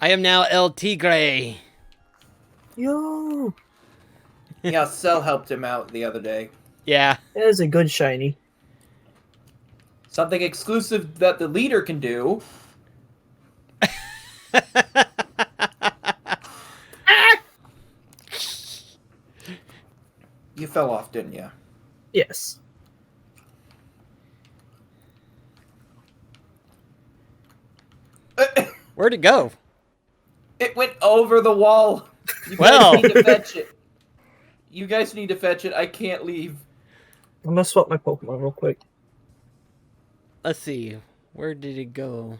I am now El Tigre. Yo! Yeah, Cell helped him out the other day. Yeah. That is a good shiny. Something exclusive that the leader can do. You fell off, didn't you? Yes. Where'd it go? It went over the wall. You Well. guys need to fetch it. You guys need to fetch it. I can't leave. I'm gonna swap my Pokemon real quick. Let's see. Where did it go?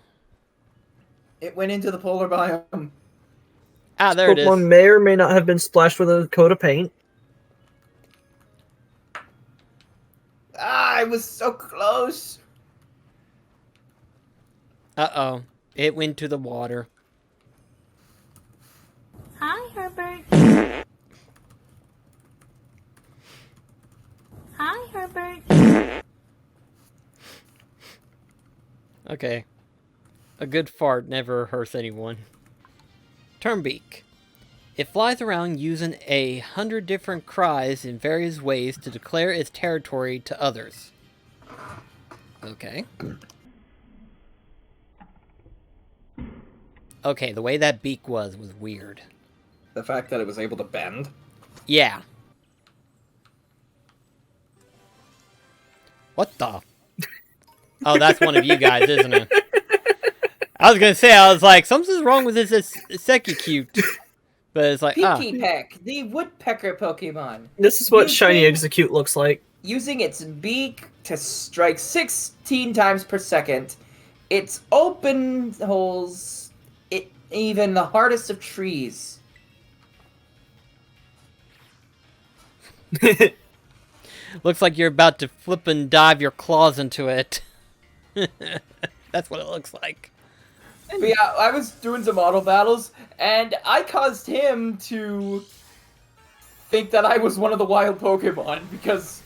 It went into the polar biome. Ah, there it Pokemon is. may or may not have been splashed with a coat of paint. Ah, I was so close. Uh-oh. It went to the water. Hi, Herbert. Hi, Herbert. Okay. A good fart never hurts anyone. Turnbeak. It flies around using 100 different cries in various ways to declare its territory to others. Okay. Okay, the way that beak was weird. The fact that it was able to bend. Yeah. What the? Oh, that's one of you guys, isn't it? I was gonna say, I was like, something's wrong with this Execute. But it's like, Peaky Peck, the woodpecker Pokemon. This is what shiny Execute looks like. Using its beak to strike 16 times per second. Its open holes, even the hardest of trees. looks like you're about to flip and dive your claws into it. That's what it looks like. But yeah, I was doing some auto battles, and I caused him to think that I was one of the wild Pokemon, because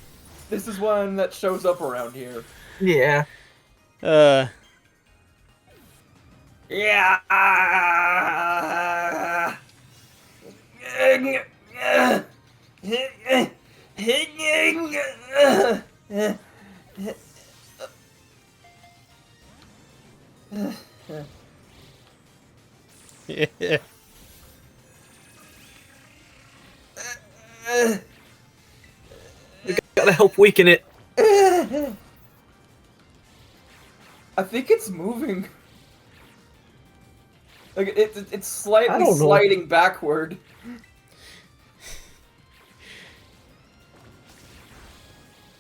this is one that shows up around here. Yeah. Yeah. We gotta help weaken it. I think it's moving. Like it's I slightly don't know. sliding backward.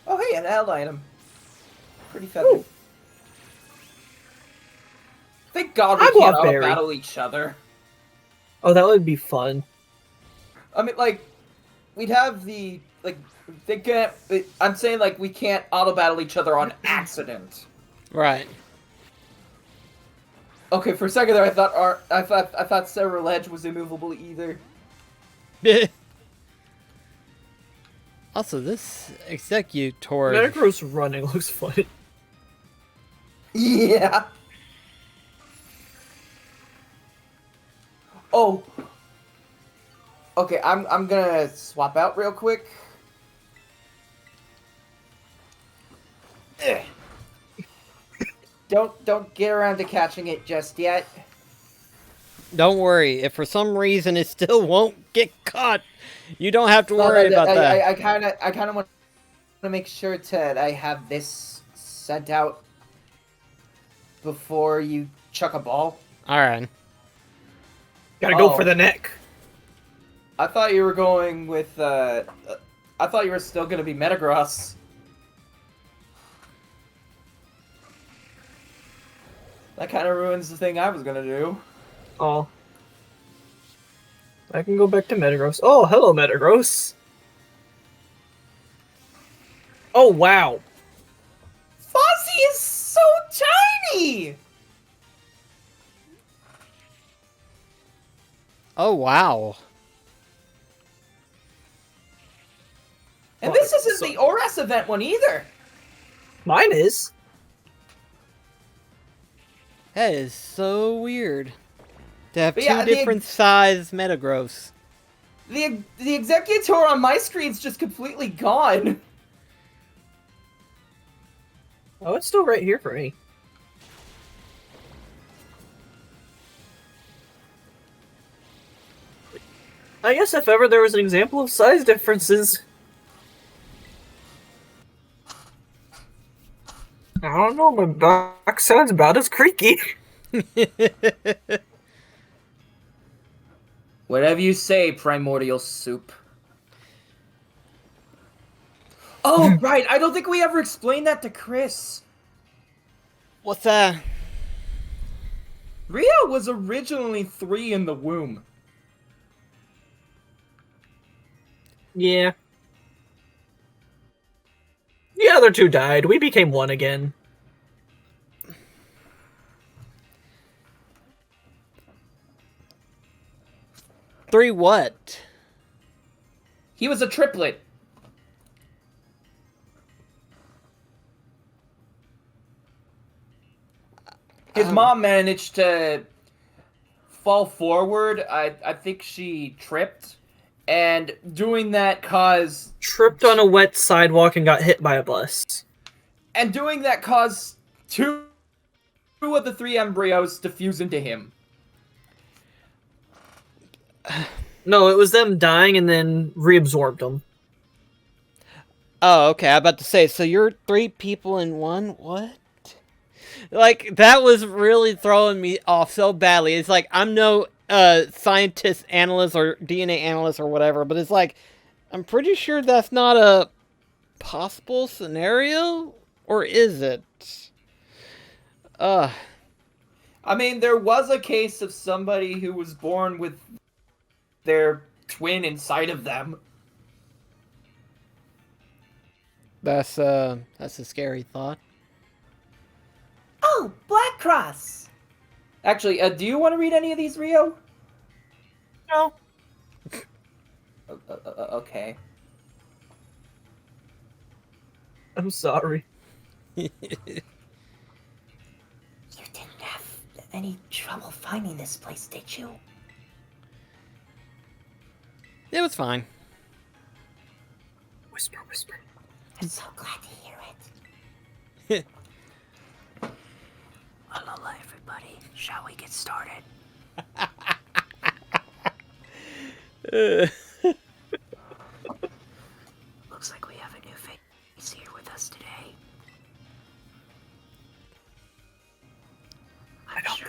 Oh hey, an L item. Pretty feathered. Ooh. Thank God we I can't want berry. battle each other. Oh, that would be fun. I mean, like, we'd have the, like, they can't, I'm saying, like, we can't auto-battle each other on accident. Right. Okay, for a second there, I thought Several Edge was immovable either. Also, this Executor... Metagross running looks fun. Yeah. Oh. Okay, I'm gonna swap out real quick. Ugh. Don't get around to catching it just yet. Don't worry, if for some reason it still won't get caught, you don't have to worry about that. I kind of want to make sure that I have this sent out before you chuck a ball. Alright. Gotta go for the neck. I thought you were going with, I thought you were still going to be Metagross. That kind of ruins the thing I was going to do. Oh. I can go back to Metagross. Oh, hello, Metagross. Oh, wow. Fozzie is so tiny! Oh, wow. And this isn't the ORAS event one either. Mine is. That is so weird. To have But two yeah, different size Metagross. The Executor on my screen's just completely gone. Oh, it's still right here for me. I guess if ever there was an example of size differences. I don't know, my back sounds about as creaky. Whatever you say, Primordial Soup. Oh, right, I don't think we ever explained that to Chris. What's that? Rio was originally 3 in the womb. Yeah. The other two died. We became one again. Three what? He was a triplet. His mom managed to fall forward. I think she tripped. And doing that caused... Tripped on a wet sidewalk and got hit by a bus. And doing that caused two of the 3 embryos to fuse into him. No, it was them dying and then reabsorbed them. Oh, okay. I'm about to say, so you're 3 people in one? What? Like, that was really throwing me off so badly. It's like, I'm no scientist, analyst, or DNA analyst, or whatever, but it's like, I'm pretty sure that's not a possible scenario? Or is it? I mean, there was a case of somebody who was born with their twin inside of them. That's a scary thought. Oh, BlackCross! Actually, do you want to read any of these, Rio? No. Okay. I'm sorry. You didn't have any trouble finding this place, did you? It was fine. Whisper, whisper. I'm so glad to hear it. Hello, everybody. Shall we get started? Looks like we have a new face here with us today. I'm sure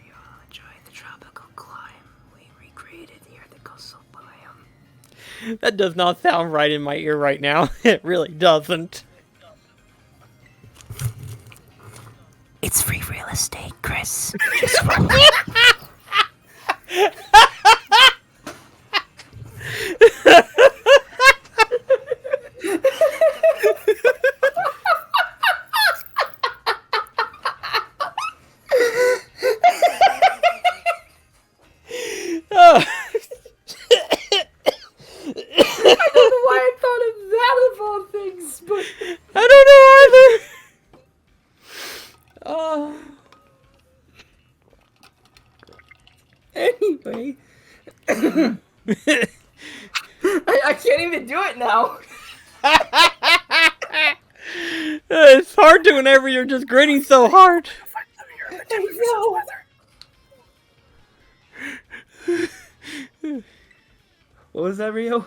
you all enjoyed the tropical climb we recreated here at the coastal biome. That does not sound right in my ear right now. It really doesn't. It's free real estate, Chris. Just roll it. Oh. I don't know why I thought of that of all things, but... I don't know either. Oh. Anyway. I can't even do it now. It's hard to whenever you're just grinning so hard. What was that, Rio?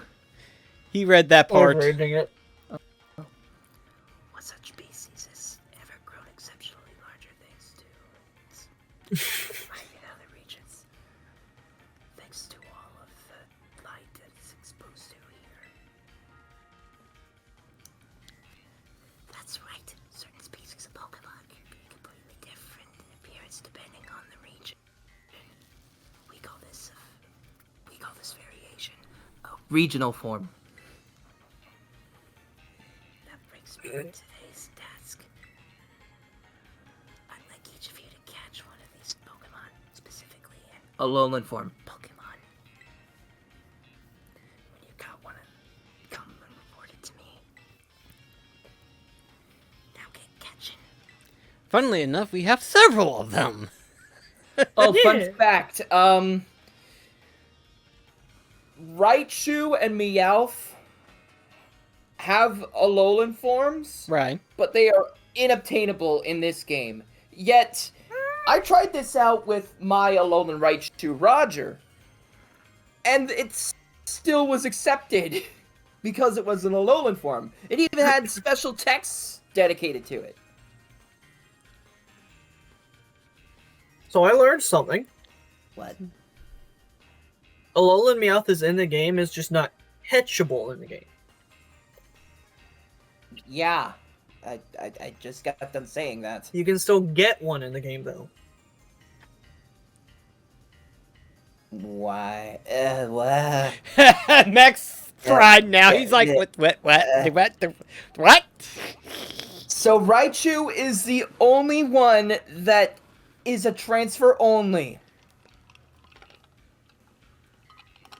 He read that part. Reading it. What such species has ever grown exceptionally larger thanks to its life in other regions? Thanks to all of the light that it's exposed to here. That's right. Certain species of Pokemon can be completely different in appearance depending on the region. We call this variation Regional form. That brings me to today's task. I'd like each of you to catch one of these Pokemon, specifically A lowland form. Pokemon. When you got one, come and report it to me. Now get catching. Funnily enough, we have several of them. Oh, Yeah. fun fact. Raichu and Meowth have Alolan forms, Right. but they are inobtainable in this game. Yet, I tried this out with my Alolan Raichu Roger, and it still was accepted because it was an Alolan form. It even had special texts dedicated to it. So I learned something. What? Alolan Meowth is in the game, is just not catchable in the game. Yeah, I just got done saying that. You can still get one in the game, though. Why? What? Max fried now. He's like, what? So Raichu is the only one that is a transfer only.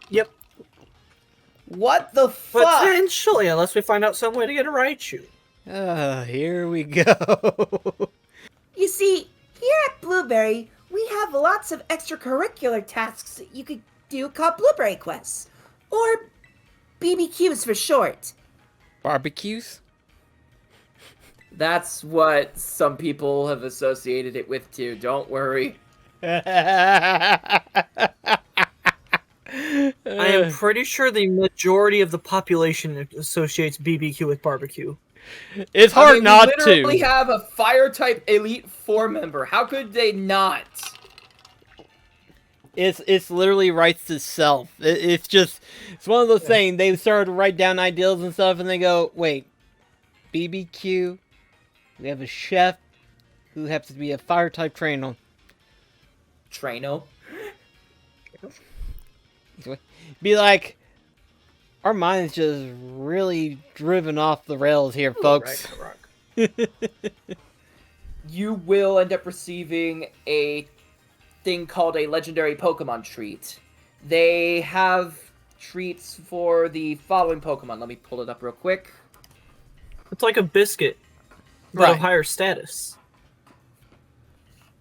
Yep. What the fuck? Potentially, unless we find out some way to get a Raichu. Here we go. You see, here at Blueberry, we have lots of extracurricular tasks that you could do called Blueberry Quests. Or BBQs for short. Barbecues? That's what some people have associated it with too. Don't worry. I am pretty sure the majority of the population associates BBQ with barbecue. It's hard we not literally to. have a fire type elite 4 member. How could they not? It's literally writes itself. It's one of those things. They started to write down ideals and stuff, and they go, wait, BBQ. We have a chef who happens to be a fire type trainer. Traino. Be like, our mind's just really driven off the rails here, folks. You will end up receiving a thing called a legendary Pokemon treat. They have treats for the following Pokemon. Let me pull it up real quick. It's like a biscuit, but of higher status.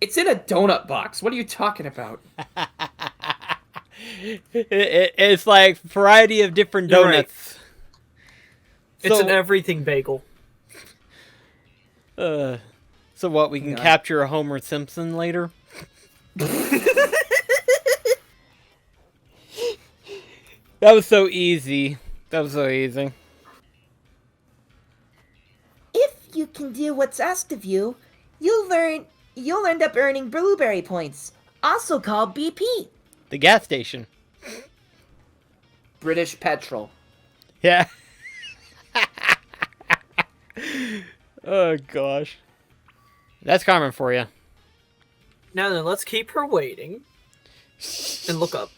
It's in a donut box. What are you talking about? It's like variety of different You're right. donuts. It's So- an everything bagel. So what? We can Yeah. capture a Homer Simpson later. That was so easy. If you can do what's asked of you, you'll end up earning Blueberry points, also called BP. The gas station. British petrol. Yeah. Oh gosh. That's Carmen for you. Now then, let's keep her waiting. And look up.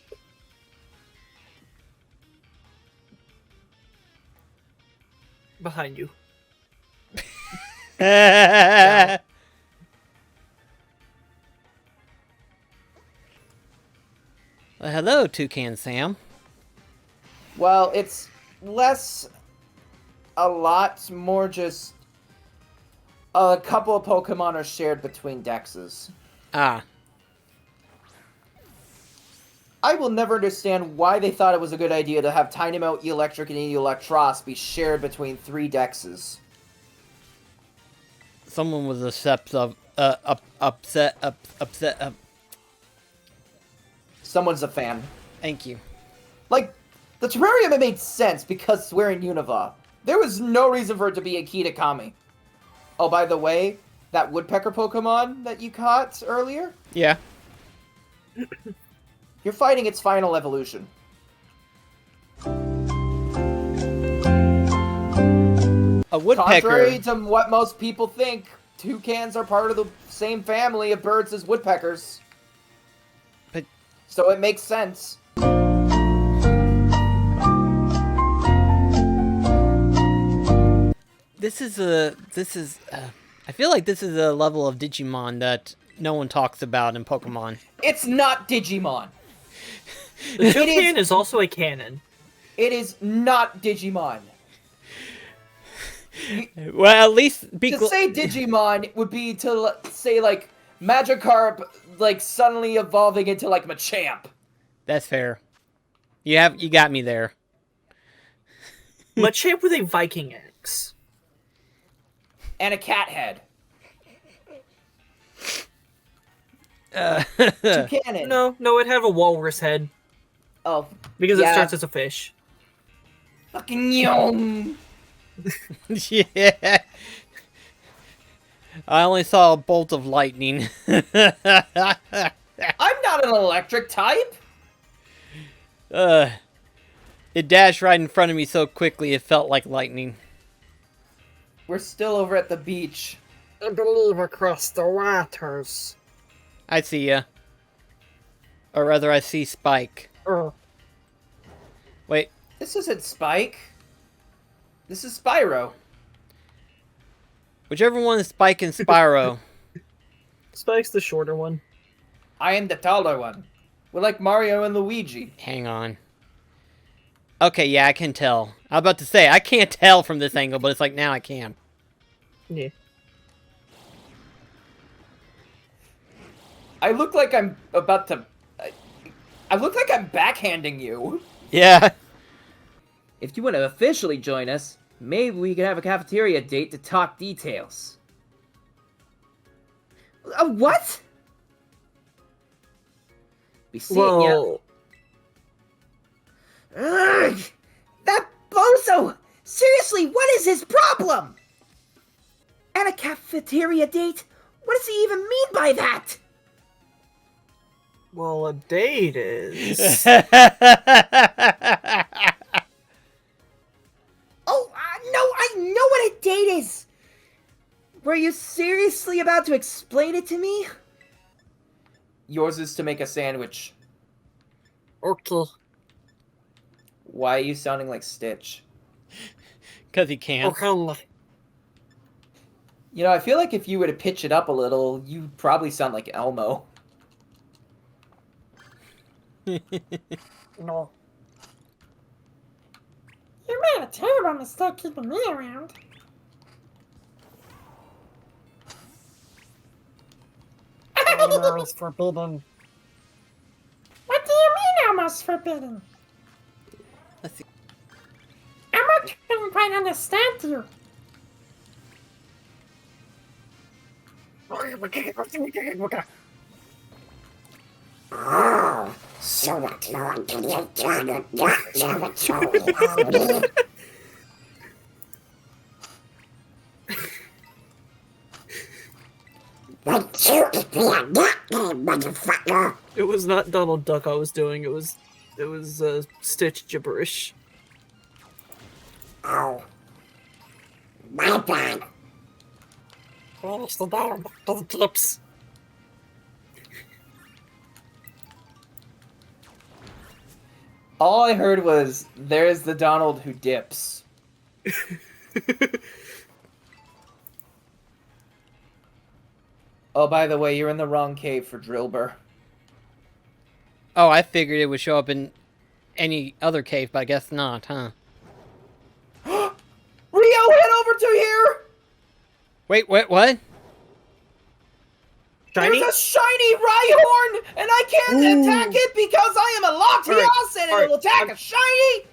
Behind you. Well, hello, Toucan Sam. Well, it's a lot more just a couple of Pokemon are shared between dexes. Ah. I will never understand why they thought it was a good idea to have Tynamo, Electric, and Electros be shared between 3 dexes. Someone was upset. Someone's a fan. Thank you. Like, the Terrarium it made sense because we're in Unova. There was no reason for it to be a Kitakami. Oh, by the way, that Woodpecker Pokemon that you caught earlier, Yeah. you're fighting its final evolution. A woodpecker. Contrary to what most people think, toucans are part of the same family of birds as woodpeckers. But So it makes sense. I feel like this is a level of Digimon that no one talks about in Pokemon. It's not Digimon. The Toucan is also a cannon. It is not Digimon. Well, at least be To say Digimon would be to say like Magikarp like suddenly evolving into like Machamp. That's fair. You got me there. Machamp with a Viking axe. And a cat head. Uh, Toucanon. No, it'd have a walrus head Oh, because it yeah. starts as a fish. Fucking yum. yeah. I only saw a bolt of lightning. I'm not an electric type. It dashed right in front of me so quickly it felt like lightning. We're still over at the beach. I believe across the waters. I see ya. Or rather, I see Spike. Wait. This isn't Spike. This is Spyro. Whichever one is Spike and Spyro. Spike's the shorter one. I am the taller one. We're like Mario and Luigi. Hang on. Okay, yeah, I can tell. I was about to say, I can't tell from this angle, but it's like, now I can. Yeah. I look like I'm about to... I look like I'm backhanding you. Yeah. If you want to officially join us, maybe we could have a cafeteria date to talk details. What? Be seeing ya. Whoa. Ugh! That bozo! Seriously, what is his problem? And a cafeteria date? What does he even mean by that? Well, a date is. Oh, no, I know what a date is! Were you seriously about to explain it to me? Yours is to make a sandwich. Okay. Why are you sounding like Stitch? Because he can't. Okay. You know, I feel like if you were to pitch it up a little, you'd probably sound like Elmo. No. You made a terrible mistake keeping me around. Elmo is forbidden. What do you mean almost forbidden? Let's see. Emma couldn't quite understand you. So much more can you do it? But you be a duck, motherfucker. It was not Donald Duck I was doing. It was Stitch gibberish. Oh. My bad. Finish the down to the tips. All I heard was, there's the Donald who dips. Oh, by the way, you're in the wrong cave for Drillbur. Oh, I figured it would show up in any other cave, but I guess not, huh? Rio, head over to here! Wait, what? Shiny? There's a shiny Rhyhorn, and I can't attack it because I am a Latias, and it will attack a shiny!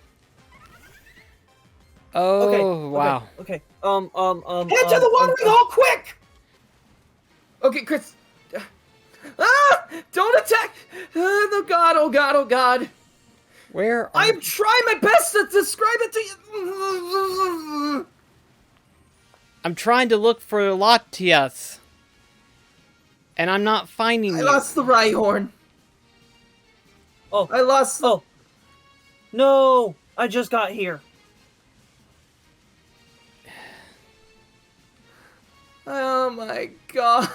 Oh, wow. Okay. Head to the watering hole, quick! Okay, Chris. Don't attack! Oh god, oh god, oh god. Where are... I'm trying my best to describe it to you. I'm trying to look for Latias. And I'm not finding I you. lost the Rhyhorn. Oh. I lost. Oh. No! I just got here. Oh my god.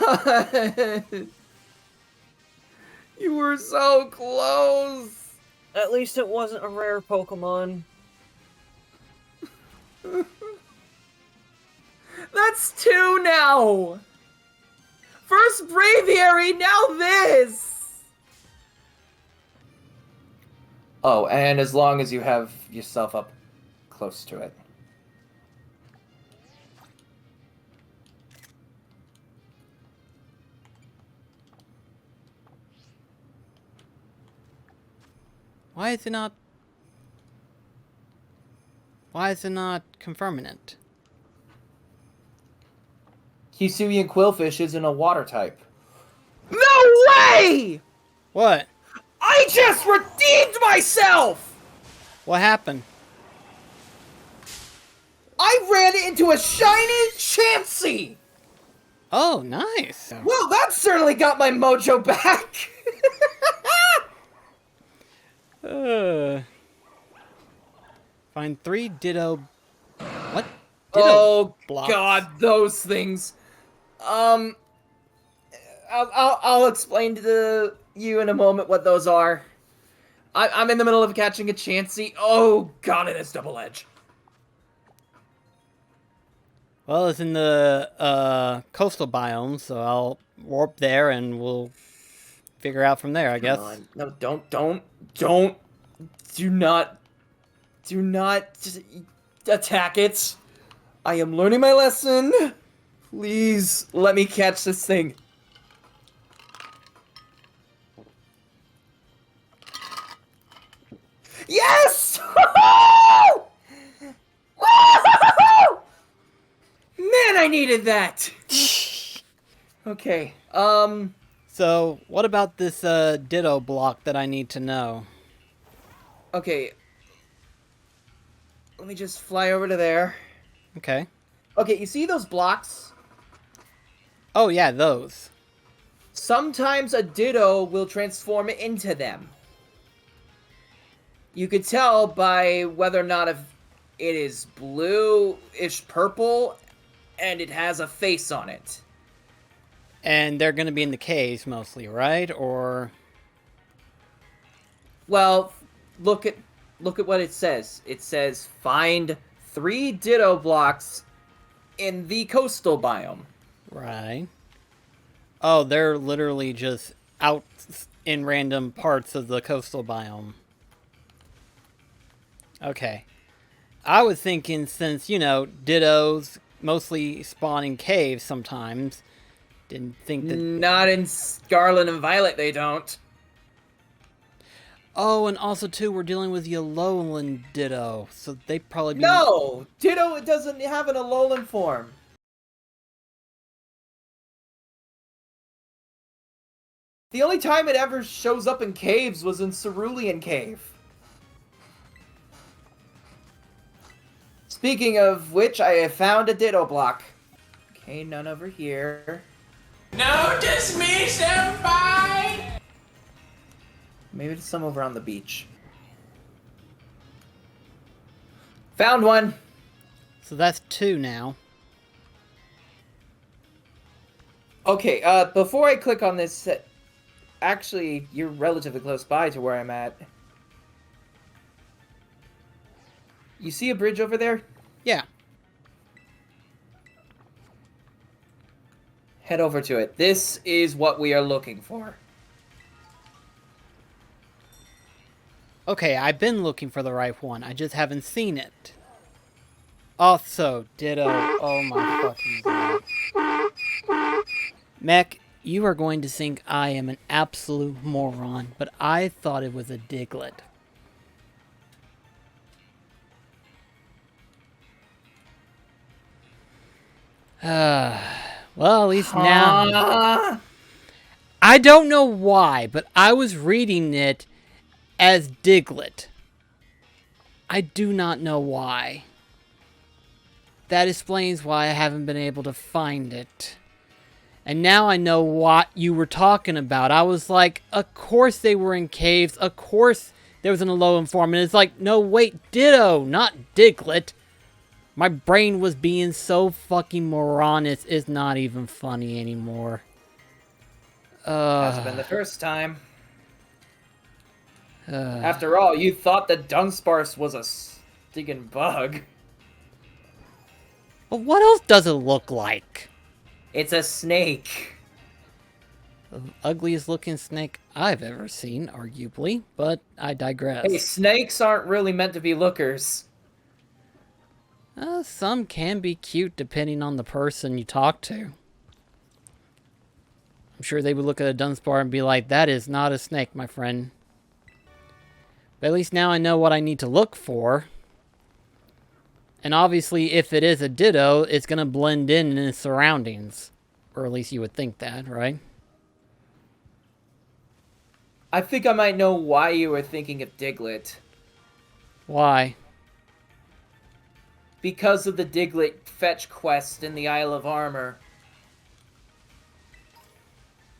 You were so close. At least it wasn't a rare Pokemon. That's two now. First Braviary, now this. Oh, and as long as you have yourself up close to it. Why is it not... Why is it not confirming it? Hisuian Quillfish isn't a water type. No way! What? I just redeemed myself! What happened? I ran into a shiny Chansey! Oh, nice. Well, that certainly got my mojo back! Find 3 Ditto... What? Ditto Oh, blocks? God, those things. I'll explain to you in a moment what those are. I'm in the middle of catching a Chansey. Oh, God, it has double edge. Well, it's in the coastal biome, so I'll warp there and we'll figure out from there, I guess. Come on. No, do not attack it. I am learning my lesson. Please let me catch this thing. Yes! Woo! Man, I needed that. Okay. So, what about this Ditto block that I need to know? Okay. Let me just fly over to there. Okay. Okay, you see those blocks? Oh, yeah, those. Sometimes a Ditto will transform into them. You could tell by whether or not if it is blue-ish purple and it has a face on it. And they're going to be in the caves mostly, right? Or... Well, look at what it says. It says find 3 Ditto blocks in the coastal biome. Right. Oh, they're literally just out in random parts of the coastal biome. Okay. I was thinking since, you know, Dittos mostly spawn in caves sometimes. Didn't think that... Not in Scarlet and Violet, they don't. Oh, and also, too, we're dealing with the Alolan Ditto, so they probably be... No! Ditto doesn't have an Alolan form. The only time it ever shows up in caves was in Cerulean Cave. Speaking of which, I have found a Ditto block. Okay, none over here. Notice me, senpai! Maybe there's some over on the beach. Found one! So that's 2 now. Okay, before I click on this... Actually, you're relatively close by to where I'm at. You see a bridge over there? Yeah. Head over to it. This is what we are looking for. Okay, I've been looking for the right one. I just haven't seen it. Also, Ditto. Oh my fucking god. Mech, you are going to think I am an absolute moron, but I thought it was a Diglett. Well, at least now... I don't know why, but I was reading it as Diglett. I do not know why. That explains why I haven't been able to find it. And now I know what you were talking about. I was like, of course they were in caves. Of course there was an Alolan form. And it's like, no, wait, Ditto, not Diglett. My brain was being so fucking moronic, it's not even funny anymore. Hasn't been the first time. After all, you thought that Dunsparce was a stinking bug. But what else does it look like? It's a snake. The ugliest looking snake I've ever seen, arguably, but I digress. Hey, snakes aren't really meant to be lookers. Some can be cute depending on the person you talk to. I'm sure they would look at a Dunsparce and be like, that is not a snake, my friend. But But at least now I know what I need to look for. And obviously, if it is a Ditto, it's going to blend in its surroundings. Or at least you would think that, right? I think I might know why you were thinking of Diglett. Why? Because of the Diglett fetch quest in the Isle of Armor.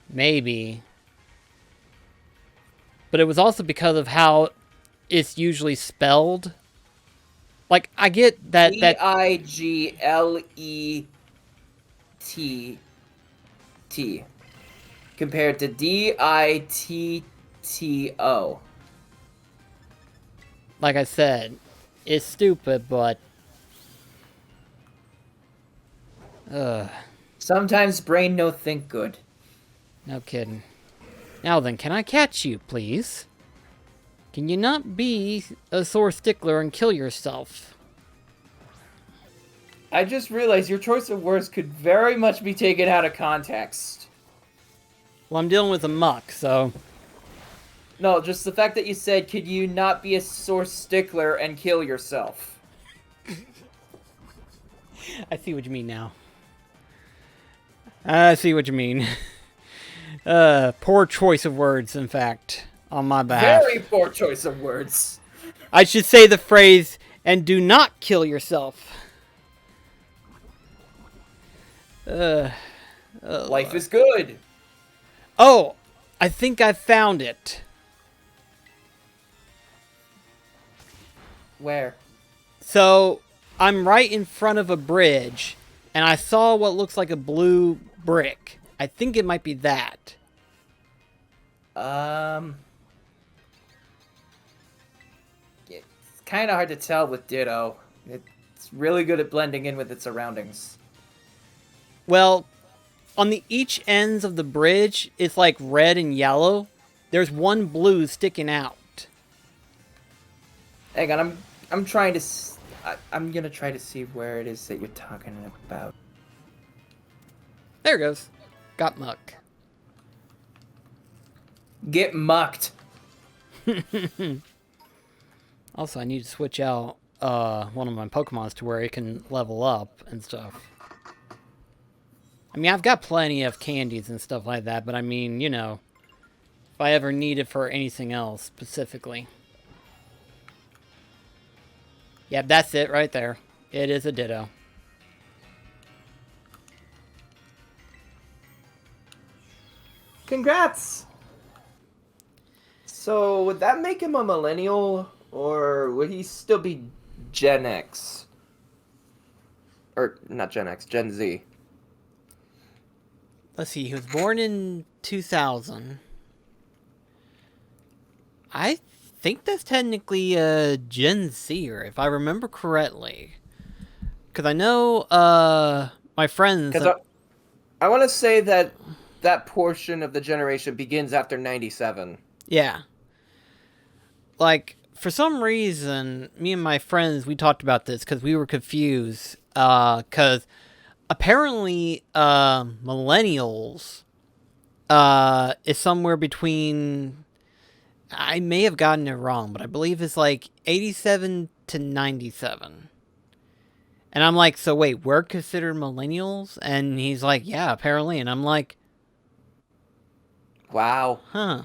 Maybe. But it was also because of how it's usually spelled. Like, I get that... Diglet compared to Ditto. Like I said, it's stupid, but... Sometimes brain no think good. No kidding. Now then, can I catch you, please? Can you not be a sore stickler and kill yourself? I just realized your choice of words could very much be taken out of context. Well, I'm dealing with a muck, so... No, just the fact that you said, could you not be a sore stickler and kill yourself? I see what you mean now. I see what you mean. Poor choice of words, in fact, on my behalf. Very poor choice of words. I should say the phrase, and do not kill yourself. Life is good. Oh, I think I found it. Where? So, I'm right in front of a bridge, and I saw what looks like a blue brick. I think it might be that. It's kind of hard to tell with Ditto. It's really good at blending in with its surroundings. Well, on the each ends of the bridge, it's like red and yellow. There's one blue sticking out. Hang on, I'm trying to... I'm gonna try to see where it is that you're talking about. There it goes. Got muck. Get mucked. Also, I need to switch out one of my Pokemons to where it can level up and stuff. I mean, I've got plenty of candies and stuff like that, but I mean, you know, if I ever need it for anything else specifically. Yeah, that's it right there. It is a Ditto. Congrats! So, would that make him a millennial, or would he still be Gen X? Or, not Gen X, Gen Z. Let's see, he was born in 2000. I think that's technically a Gen Zer, if I remember correctly. Because I know my friends... Because I want to say that that portion of the generation begins after 97. Yeah. Like, for some reason, me and my friends, we talked about this because we were confused. Because apparently, millennials is somewhere between... I may have gotten it wrong, but I believe it's like 87 to 97. And I'm like, so wait, we're considered millennials? And he's like, yeah, apparently. And I'm like... Wow. Huh.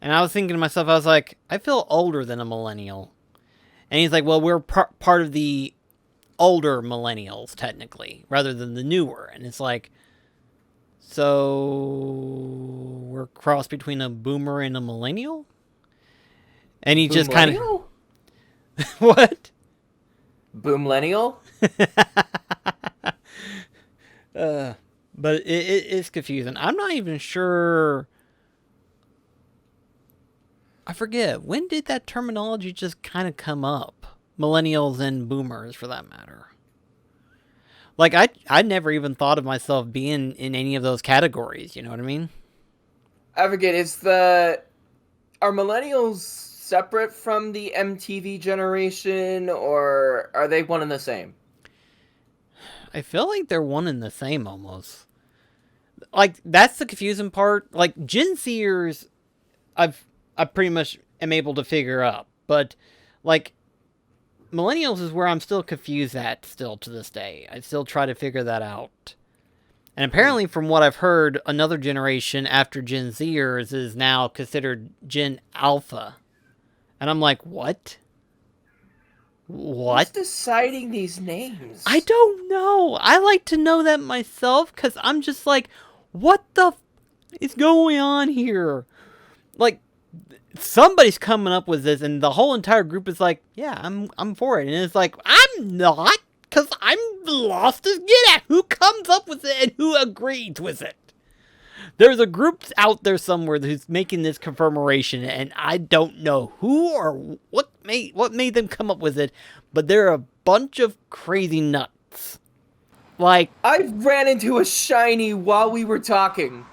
And I was thinking to myself, I was like, I feel older than a millennial. And he's like, well, we're part of the older millennials, technically, rather than the newer. And it's like, so we're crossed between a boomer and a millennial? And he just kind of... What? Boomlennial? But it's confusing. I'm not even sure... I forget, when did that terminology just kind of come up? Millennials and boomers, for that matter. Like, I never even thought of myself being in any of those categories, you know what I mean? I forget, are millennials separate from the MTV generation, or are they one and the same? I feel like they're one and the same, almost. Like, that's the confusing part. Like, Gen Zers, I've I pretty much am able to figure out. But, like, millennials is where I'm still confused at still to this day. I still try to figure that out. And apparently, from what I've heard, another generation after Gen Zers is now considered Gen Alpha. And I'm like, what? What? Who's deciding these names? I don't know. I like to know that myself, because I'm just like, what the is going on here? Like, somebody's coming up with this, and the whole entire group is like, yeah, I'm for it. And it's like, I'm not, because I'm lost as get at who comes up with it and who agrees with it. There's a group out there somewhere who's making this confirmation, and I don't know who or what made them come up with it, but they're a bunch of crazy nuts. Like, I ran into a shiny while we were talking.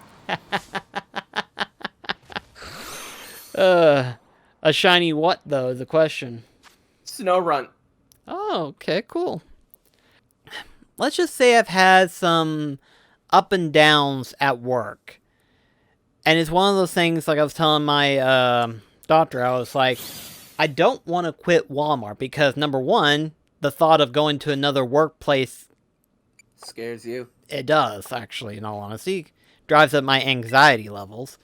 a shiny what, though, is the question. Snorunt. Oh, okay, cool. Let's just say I've had some up and downs at work. And it's one of those things, like I was telling my doctor, I was like, I don't want to quit Walmart because, number one, the thought of going to another workplace... Scares you. It does, actually, in all honesty. Drives up my anxiety levels.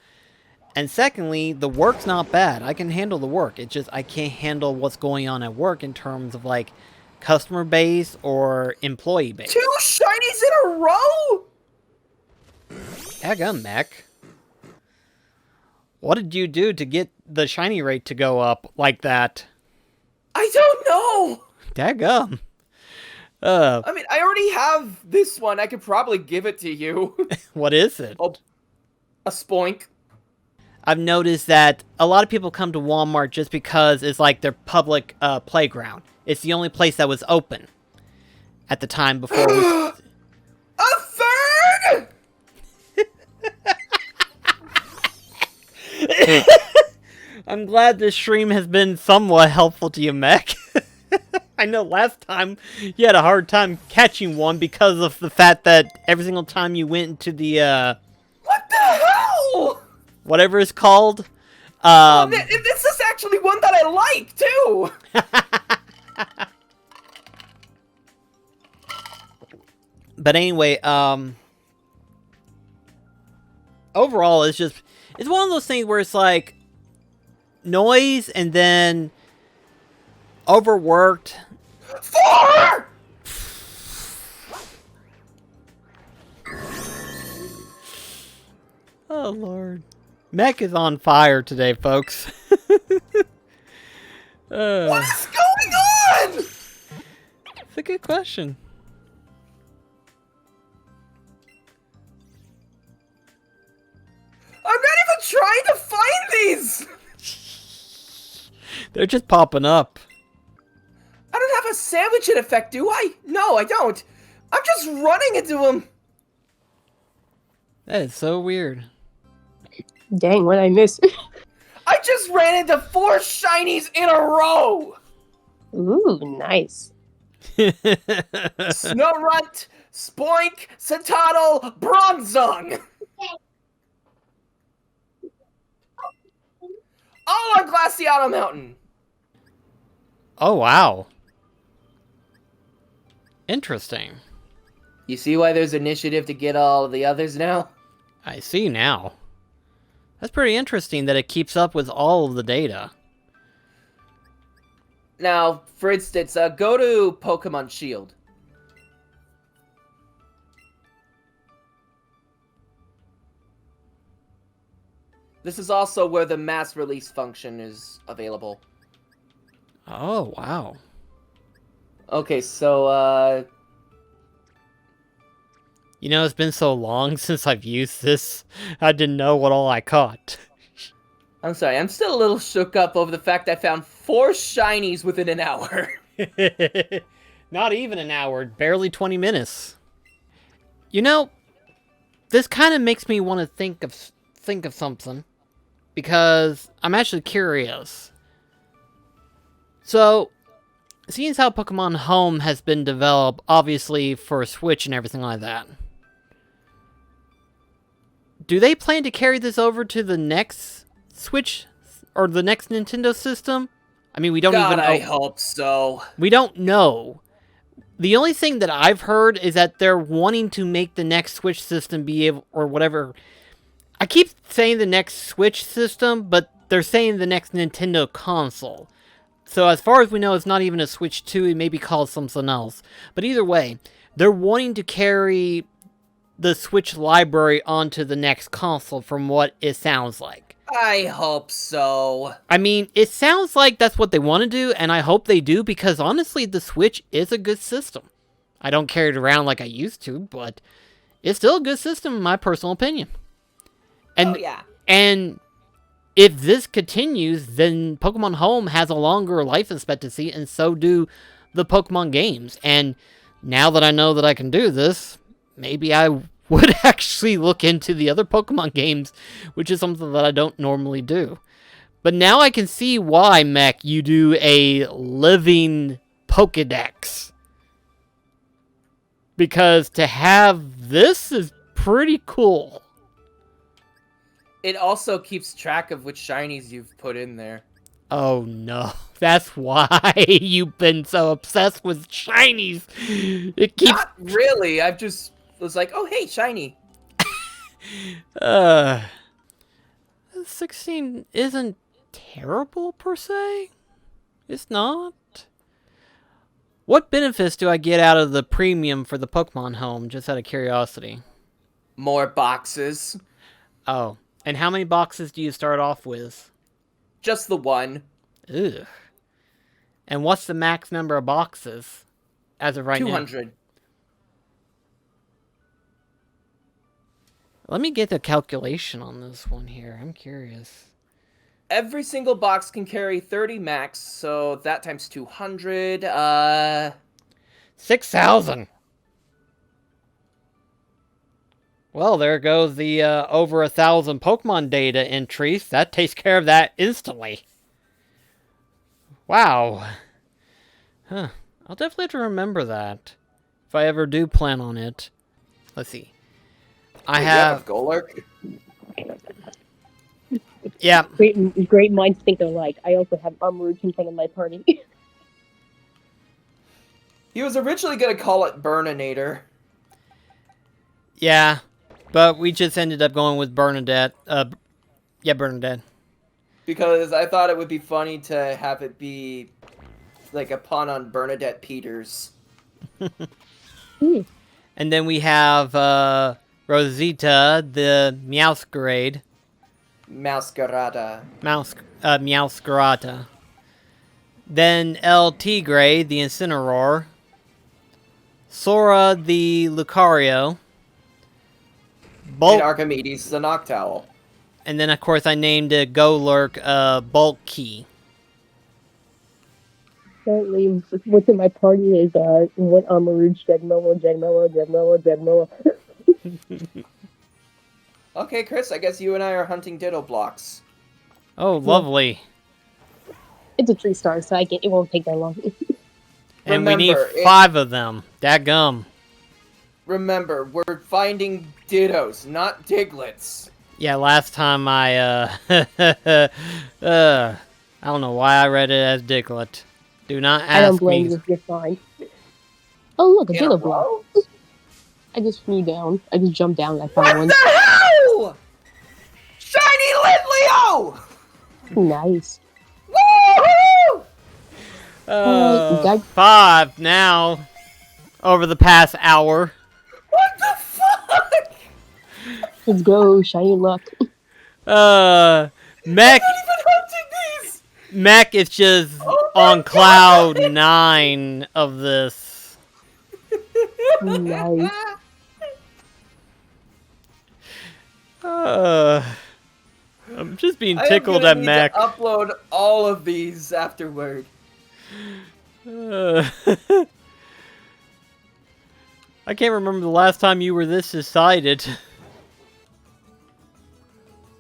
And secondly, the work's not bad. I can handle the work. It's just I can't handle what's going on at work in terms of, like, customer base or employee base. 2 shinies in a row? Daggum, Mech. What did you do to get the shiny rate to go up like that? I don't know. Daggum. I mean, I already have this one. I could probably give it to you. What is it? Oh, a spoink. I've noticed that a lot of people come to Walmart just because it's like their public playground. It's the only place that was open at the time before we... A third? I'm glad this stream has been somewhat helpful to you, Mech. I know last time you had a hard time catching one because of the fact that every single time you went into the, What the hell? whatever it's called, This is actually one that I like, too. But anyway, overall, it's one of those things where it's like noise and then overworked. 4! Oh, Lord. Mech is on fire today, folks. What is going on? It's a good question. I'm not even trying to find these. They're just popping up. I don't have a sandwiching effect, do I? No, I don't. I'm just running into them. That is so weird. Dang, what I miss? I just ran into 4 shinies in a row. Ooh, nice. Snorunt, Spoink, Citadel, Bronzong. All on Glaciato Mountain. Oh, wow. Interesting. You see why there's initiative to get all of the others now? I see now. That's pretty interesting that it keeps up with all of the data. Now, for instance, go to Pokemon Shield. This is also where the mass release function is available. Oh, wow. Okay, so, You know, it's been so long since I've used this, I didn't know what all I caught. I'm sorry, I'm still a little shook up over the fact I found 4 shinies within an hour. Not even an hour, barely 20 minutes. You know, this kind of makes me want to think of something, because I'm actually curious. So, seeing as how Pokemon Home has been developed, obviously for Switch and everything like that, do they plan to carry this over to the next Switch or the next Nintendo system? I mean, we don't God, even know. I hope so. We don't know. The only thing that I've heard is that they're wanting to make the next Switch system be able, or whatever. I keep saying the next Switch system, but they're saying the next Nintendo console. So as far as we know, it's not even a Switch 2. It may be called something else. But either way, they're wanting to carry the Switch library onto the next console from what it sounds like. I hope so. I mean, it sounds like that's what they want to do, and I hope they do, because honestly, the Switch is a good system. I don't carry it around like I used to, but it's still a good system in my personal opinion. And, Oh, yeah. And if this continues, then Pokemon Home has a longer life expectancy, and so do the Pokemon games. And now that I know that I can do this, maybe I would actually look into the other Pokemon games, which is something that I don't normally do. But now I can see why, Mech, you do a living Pokedex. Because to have this is pretty cool. It also keeps track of which shinies you've put in there. Oh no, that's why you've been so obsessed with shinies. It keeps... Not really, I've just was like, oh hey, shiny. 16 isn't terrible per se. It's not. What benefits do I get out of the premium for the Pokemon Home, just out of curiosity? More boxes. Oh, and how many boxes do you start off with? Just the one. Ugh. And what's the max number of boxes as of right 200. now? Let me get the calculation on this one here. I'm curious. Every single box can carry 30 max, so that times 200, 6,000. Well, there goes the over 1,000 Pokemon data entries. That takes care of that instantly. Wow. Huh. I'll definitely have to remember that. If I ever do plan on it. Let's see. I have... Golurk. Yeah. Great minds think alike. I also have Armourouge in front of my party. He was originally going to call it Burninator. Yeah. But we just ended up going with Bernadette. Yeah, Bernadette. Because I thought it would be funny to have it be like a pun on Bernadette Peters. And then we have Rosita, the Meowscarade. Masquerada. Meowscarada. Then El Tigre, the Incineroar. Sora, the Lucario. And Archimedes, the Noctowl. And then, of course, I named it Golurk, Bulky. Currently, what's in my party is one Armourouge, Jagmelo. Okay, Chris, I guess you and I are hunting Ditto blocks. Oh, lovely. It's a 3-star, so it won't take that long. And Remember, we need 5 of them. Dadgum. Remember, we're finding Dittos, not Diglets. Yeah, last time I I don't know why I read it as Diglett. Do not ask me. I don't blame you, you're fine. Oh look, a Dillo block. row? I just flew down. I just jumped down and I found one. What the hell? Shiny Litleo! Nice. Woohoo! 5 now. Over the past hour. What the fuck? Let's go, shiny luck. Mech. I'm not even hunting these! Mech is just on cloud 9 of this. Nice. I'm just being I am tickled gonna at need Mech. to upload all of these afterward. I can't remember the last time you were this excited.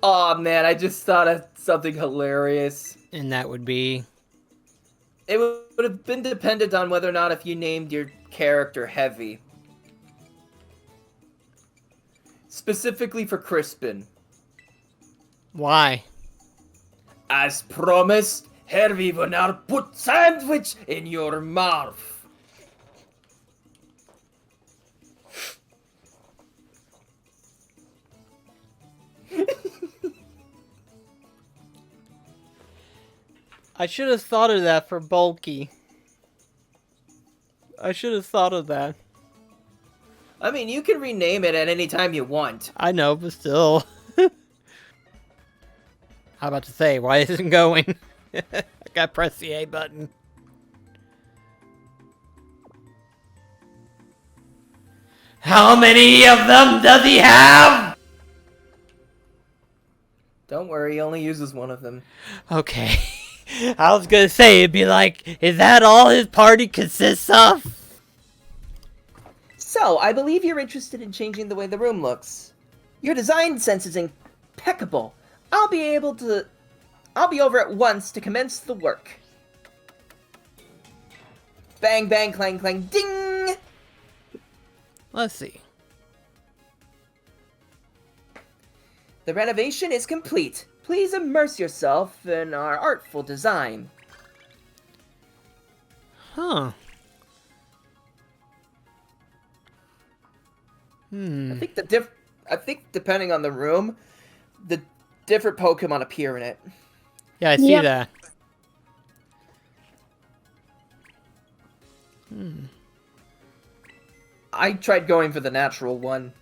Aw, man, I just thought of something hilarious. And that would be... It would have been dependent on whether or not if you named your character Heavy. Specifically for Crispin. Why? As promised, here we will now put sandwich in your mouth. I should have thought of that for Bulky. I should have thought of that. I mean, you can rename it at any time you want. I know, but still. How about to say, why isn't it going? I gotta press the A button. How many of them does he have? Don't worry, he only uses one of them. Okay. I was gonna say, it'd be like, is that all his party consists of? So, I believe you're interested in changing the way the room looks. Your design sense is impeccable. I'll be over at once to commence the work. Bang, bang, clang, clang, ding! Let's see. The renovation is complete. Please immerse yourself in our artful design. Huh. I think depending on the room, the different Pokemon appear in it. Yeah, I see Yep. that. I tried going for the natural one.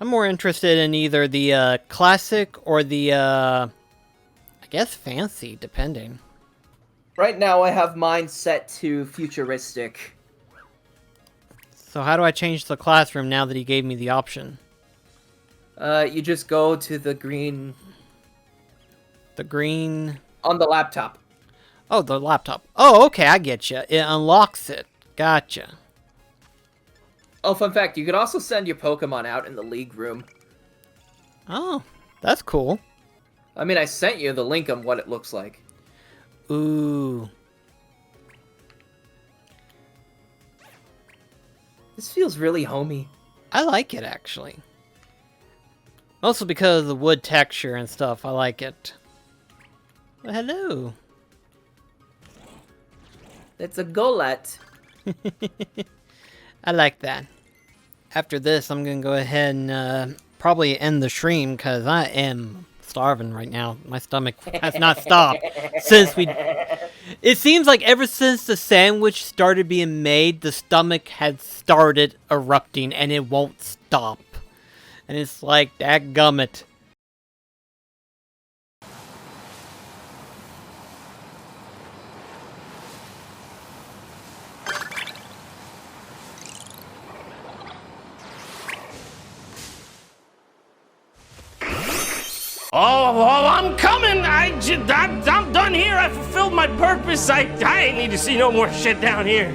I'm more interested in either the classic or the, I guess fancy, depending. Right now, I have mine set to futuristic. So how do I change the classroom now that he gave me the option? You just go to the green The green... on the laptop. Oh, the laptop. Oh, okay, I get you. It unlocks it. Gotcha. Oh, fun fact, you could also send your Pokemon out in the league room. Oh, that's cool. I mean, I sent you the link on what it looks like. Ooh. This feels really homey. I like it, actually. Mostly because of the wood texture and stuff. I like it. Well, hello. It's a Golett. I like that. After this, I'm gonna go ahead and probably end the stream because I am starving right now. My stomach has not stopped since we... It seems like ever since the sandwich started being made, the stomach has started erupting and it won't stop. And it's like, dadgummit. Oh, I'm coming. I'm done here. I fulfilled my purpose. I ain't need to see no more shit down here.